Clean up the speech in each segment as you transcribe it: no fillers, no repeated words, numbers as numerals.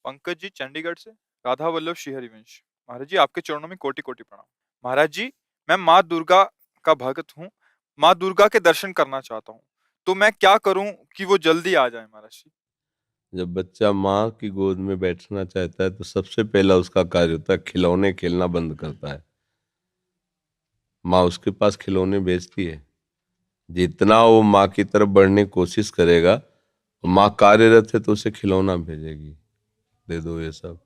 पंकज जी चंडीगढ़ से। राधा वल्लभ श्री हरिवंश। महाराज जी आपके चरणों में कोटि कोटि प्रणाम। महाराज जी मैं माँ दुर्गा का भक्त हूँ। माँ दुर्गा के दर्शन करना चाहता हूँ, तो मैं क्या करूँ कि वो जल्दी आ जाए महाराज जी। जब बच्चा माँ की गोद में बैठना चाहता है तो सबसे पहला उसका कार्य होता है खिलौने खेलना बंद करता है। माँ उसके पास खिलौने भेजती है। जितना वो माँ की तरफ बढ़ने की कोशिश करेगा, माँ कार्यरत है तो उसे खिलौना भेजेगी, दे दो ये सब।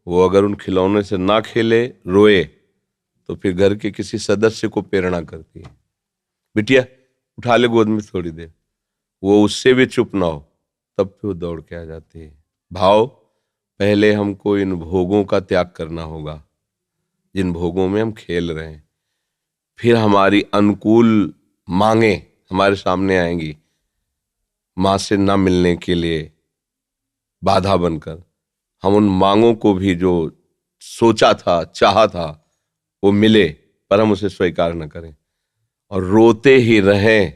वो अगर उन खिलौने से ना खेले, रोए, तो फिर घर के किसी सदस्य को प्रेरणा करती है, बिटिया उठा ले गोद में थोड़ी देर। वो उससे भी चुप ना हो, तब फिर वो दौड़ के आ जाती है। भाव, पहले हमको इन भोगों का त्याग करना होगा जिन भोगों में हम खेल रहे हैं। फिर हमारी अनुकूल मांगे हमारे सामने आएंगी, माँ से ना मिलने के लिए बाधा बनकर। हम उन मांगों को भी जो सोचा था, चाहा था, वो मिले, पर हम उसे स्वीकार न करें और रोते ही रहें,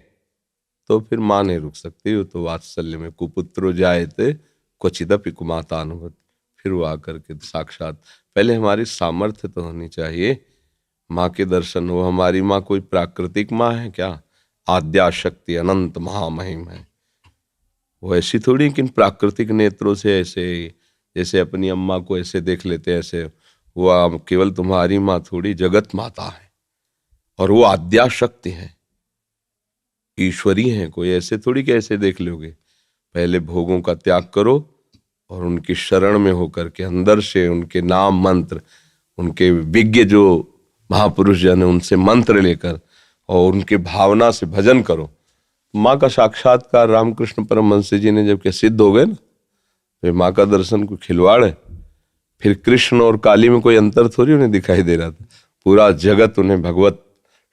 तो फिर माँ नहीं रुक सकती। वो तो वात्सल्य में कुपुत्रो जायते क्वचिदपि कुमातानुभूति। फिर वो आकर के साक्षात, पहले हमारी सामर्थ्य तो होनी चाहिए, माँ के दर्शन हो। हमारी माँ कोई प्राकृतिक माँ है क्या? आद्या शक्ति अनंत महामहिम है। वो ऐसी थोड़ी कि इन प्राकृतिक नेत्रों से ऐसे, जैसे अपनी अम्मा को ऐसे देख लेते हैं ऐसे। वो केवल तुम्हारी माँ थोड़ी, जगत माता है और वो आद्या शक्ति है, ईश्वरी हैं। कोई ऐसे थोड़ी कि ऐसे देख लोगे। पहले भोगों का त्याग करो और उनकी शरण में होकर के अंदर से उनके नाम मंत्र, उनके विज्ञ जो महापुरुष जन है उनसे मंत्र लेकर और उनके भावना से भजन करो। माँ का साक्षात्कार रामकृष्ण परमहंस जी ने जब के सिद्ध हो गए ना, फिर माँ का दर्शन को खिलवाड़ है। फिर कृष्ण और काली में कोई अंतर थोड़ी उन्हें दिखाई दे रहा था, पूरा जगत उन्हें भगवत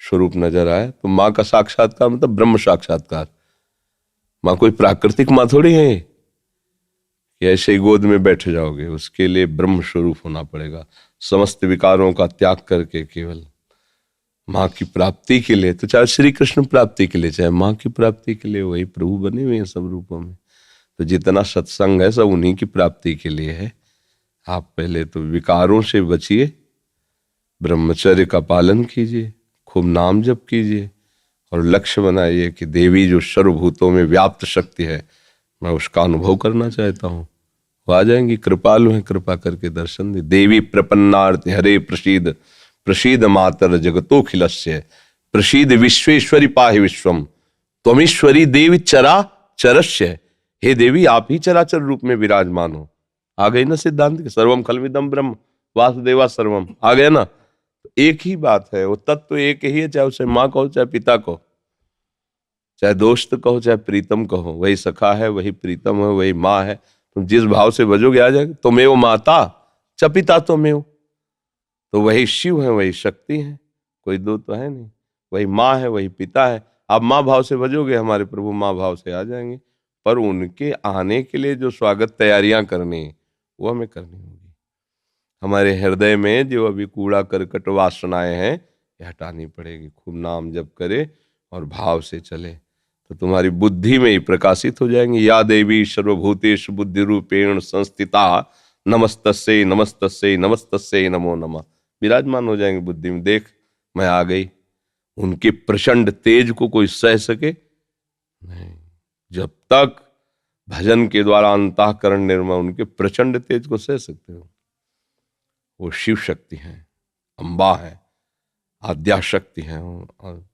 स्वरूप नजर आया। तो माँ का साक्षात्कार मतलब ब्रह्म साक्षात्कार। माँ कोई प्राकृतिक माँ थोड़ी है कि ऐसे ही गोद में बैठ जाओगे। उसके लिए ब्रह्म स्वरूप होना पड़ेगा, समस्त विकारों का त्याग करके केवल माँ की प्राप्ति के लिए। तो चाहे श्री कृष्ण प्राप्ति के लिए, चाहे माँ की प्राप्ति के लिए, वही प्रभु बने हुए हैं सब रूपों में। तो जितना सत्संग है सब उन्हीं की प्राप्ति के लिए है। आप पहले तो विकारों से बचिए, ब्रह्मचर्य का पालन कीजिए, खूब नाम जप कीजिए और लक्ष्य बनाइए कि देवी जो सर्वभूतों में व्याप्त शक्ति है, मैं उसका अनुभव करना चाहता हूँ। वो आ जाएंगी, कृपालु हैं, कृपा करके दर्शन दे। देवी प्रपन्नार्ति हरे प्रसीद, प्रसीद मातर जगतोखिलस्य, प्रसीद विश्वेश्वरी पाहि विश्वम, त्वमीश्वरी देवी चरा चरस्य। हे देवी आप ही चराचर रूप में विराजमान हो। आ गई ना सिद्धांत के सर्वम खलविदम ब्रह्म वासुदेवा सर्वम, आ गया ना। तो एक ही बात है, वो तत्व तो एक ही है, चाहे उसे माँ कहो चाहे पिता कहो, चाहे दोस्त कहो चाहे प्रीतम कहो। वही सखा है, वही प्रीतम है, वही माँ है। तुम जिस भाव से भजोगे आ जाएगा। तुम्हें माता च पिता तुम्हें, तो वही शिव है, वही शक्ति है, कोई दो तो है नहीं। वही माँ है, वही पिता है। आप माँ भाव से भजोगे, हमारे प्रभु माँ भाव से आ जाएंगे। पर उनके आने के लिए जो स्वागत तैयारियां करनी है वो हमें करनी होगी। हमारे हृदय में जो अभी कूड़ा करकट वासनाएं हैं ये हटानी पड़ेगी। खूब नाम जप करे और भाव से चले तो तुम्हारी बुद्धि में ही प्रकाशित हो जाएंगी। या देवी सर्वभूतेषु बुद्धि रूपेण संस्थिता नमस्तस्यै नमस्तस्यै नमस्तस्यै नमो नमः। विराजमान हो जाएंगे बुद्धि में। देख मैं आ गई। उनके प्रचंड तेज को कोई सह सके नहीं। जब तक भजन के द्वारा अंतःकरण निर्मल, उनके प्रचंड तेज को सह सकते हो। वो शिव शक्ति है, अम्बा है, आद्या शक्ति है। और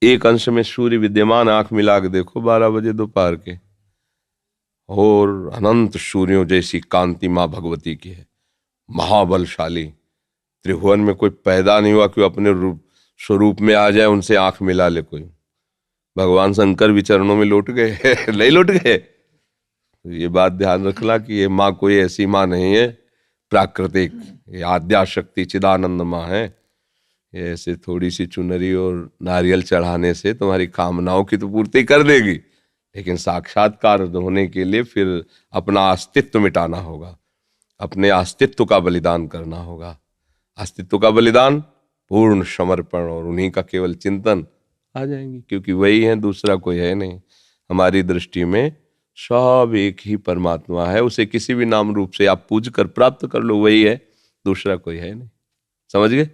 एक अंश में सूर्य विद्यमान, आंख मिला के देखो 12 बजे दोपहर के, और अनंत सूर्यों जैसी कांति माँ भगवती की है। महाबलशाली, त्रिभुवन में कोई पैदा नहीं हुआ कि अपने रूप स्वरूप में आ जाए, उनसे आंख मिला ले कोई। भगवान शंकर भी चरणों में लौट गए नहीं लौट गए। तो ये बात ध्यान रखना कि ये माँ कोई ऐसी माँ नहीं है प्राकृतिक, ये आद्या शक्ति चिदानंद माँ है। ये ऐसे थोड़ी सी चुनरी और नारियल चढ़ाने से तुम्हारी कामनाओं की तो पूर्ति कर देगी, लेकिन साक्षात्कार होने के लिए फिर अपना अस्तित्व मिटाना होगा, अपने अस्तित्व का बलिदान करना होगा। अस्तित्व का बलिदान, पूर्ण समर्पण और उन्हीं का केवल चिंतन, आ जाएंगी। क्योंकि वही है, दूसरा कोई है नहीं हमारी दृष्टि में। सब एक ही परमात्मा है, उसे किसी भी नाम रूप से आप पूज कर प्राप्त कर लो, वही है, दूसरा कोई है नहीं। समझ गए?